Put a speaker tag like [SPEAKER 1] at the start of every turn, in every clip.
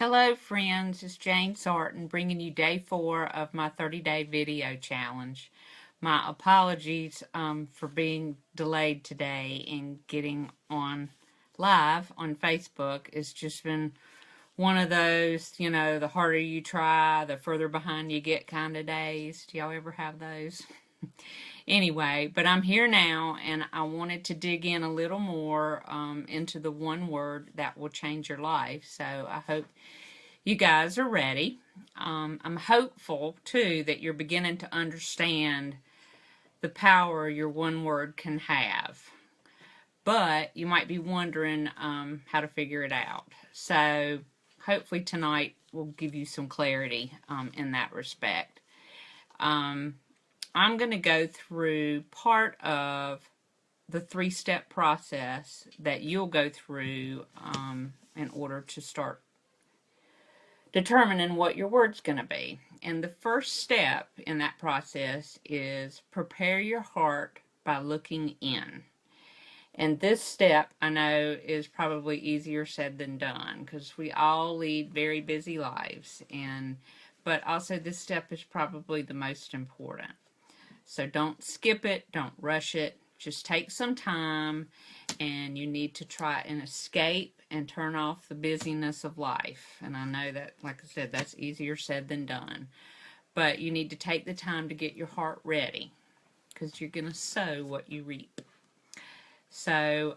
[SPEAKER 1] Hello friends, it's Jane Sarton bringing you day 4 of my 30-day video challenge. My apologies for being delayed today in getting on live on Facebook. It's just been one of those, the harder you try, the further behind you get kind of days. Do y'all ever have those? Anyway, but I'm here now and I wanted to dig in a little more into the one word that will change your life. So I hope you guys are ready. I'm hopeful too that you're beginning to understand the power your one word can have. But you might be wondering how to figure it out. So hopefully tonight will give you some clarity in that respect. I'm going to go through part of the 3-step process that you'll go through in order to start determining what your word's going to be. And the first step in that process is prepare your heart by looking in. And this step, I know, is probably easier said than done because we all lead very busy lives. But also this step is probably the most important. So don't skip it, don't rush it. Just take some time, and you need to try and escape and turn off the busyness of life. And I know that, like I said, that's easier said than done. But you need to take the time to get your heart ready because you're going to sow what you reap. So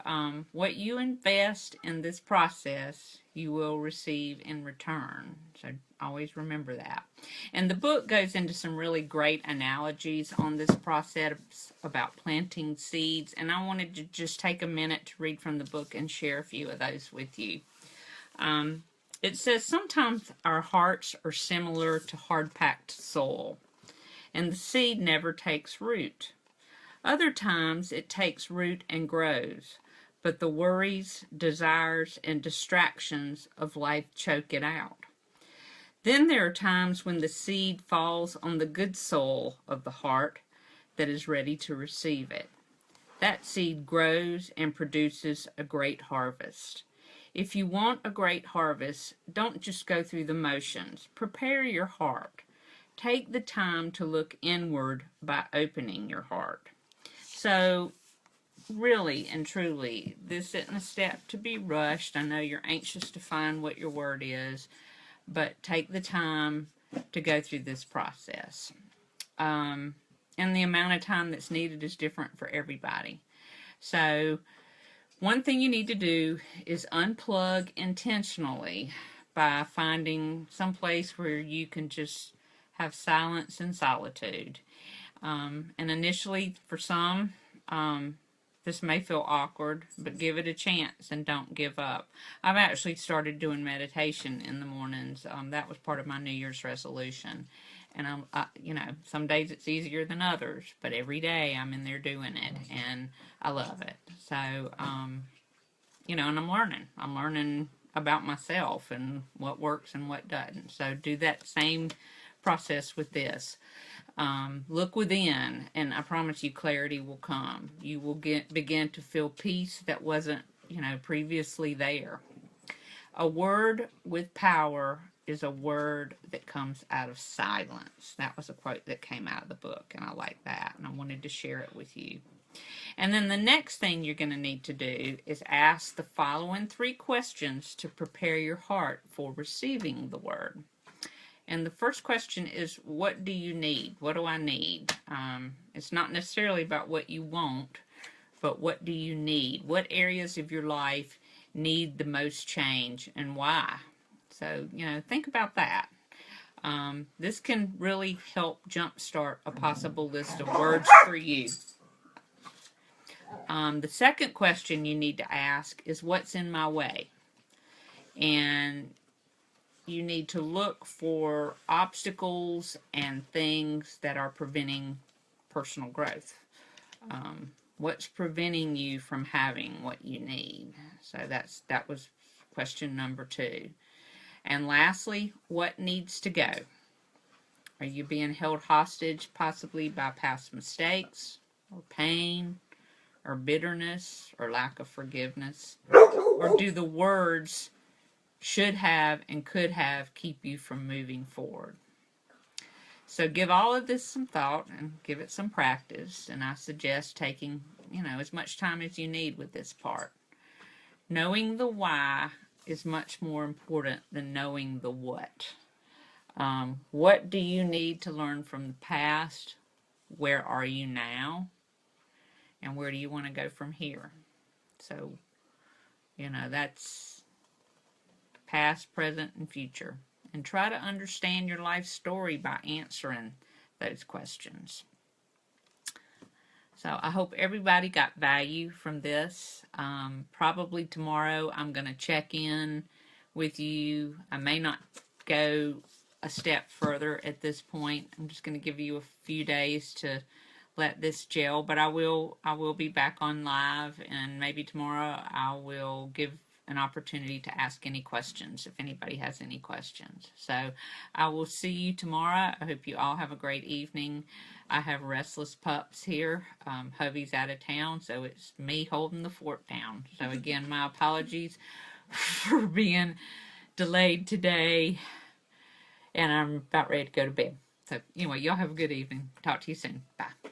[SPEAKER 1] what you invest in this process, you will receive in return. So always remember that. And the book goes into some really great analogies on this process about planting seeds. And I wanted to just take a minute to read from the book and share a few of those with you. It says, sometimes our hearts are similar to hard-packed soil, and the seed never takes root. Other times it takes root and grows, but the worries, desires, and distractions of life choke it out. Then there are times when the seed falls on the good soil of the heart that is ready to receive it. That seed grows and produces a great harvest. If you want a great harvest, don't just go through the motions. Prepare your heart. Take the time to look inward by opening your heart. So, really and truly, this isn't a step to be rushed. I know you're anxious to find what your word is, but take the time to go through this process. And the amount of time that's needed is different for everybody. So, one thing you need to do is unplug intentionally by finding some place where you can just have silence and solitude. And initially, for some, this may feel awkward, but give it a chance and don't give up. I've actually started doing meditation in the mornings. That was part of my New Year's resolution. And some days it's easier than others, but every day I'm in there doing it, and I love it. So, and I'm learning. I'm learning about myself and what works and what doesn't. So do that same process with this. Look within, and I promise you clarity will come. You will begin to feel peace that wasn't, previously there. A word with power is a word that comes out of silence. That was a quote that came out of the book, and I like that, and I wanted to share it with you. And then the next thing you're going to need to do is ask the following 3 questions to prepare your heart for receiving the word. And the first question is, what do you need? What do I need? It's not necessarily about what you want, but what do you need? What areas of your life need the most change and why? So, think about that. This can really help jumpstart a possible list of words for you. The second question you need to ask is, what's in my way? And you need to look for obstacles and things that are preventing personal growth. What's preventing you from having what you need? So that was question number 2. And lastly, what needs to go? Are you being held hostage possibly by past mistakes or pain or bitterness or lack of forgiveness? Or do the words should have and could have keep you from moving forward. So give all of this some thought and give it some practice, and I suggest taking, as much time as you need with this part. Knowing the why is much more important than knowing the what. What do you need to learn from the past? Where are you now? And where do you want to go from here? So, that's past, present, and future. And try to understand your life story by answering those questions. So I hope everybody got value from this. Probably tomorrow I'm going to check in with you. I may not go a step further at this point. I'm just going to give you a few days to let this gel, but I will be back on live, and maybe tomorrow I will give an opportunity to ask any questions if anybody has any questions. So I will see you tomorrow. I hope you all have a great evening. I have restless pups here. Hubby's out of town, so it's me holding the fort down. So again, my apologies for being delayed today, and I'm about ready to go to bed. So anyway, y'all have a good evening. Talk to you soon. Bye.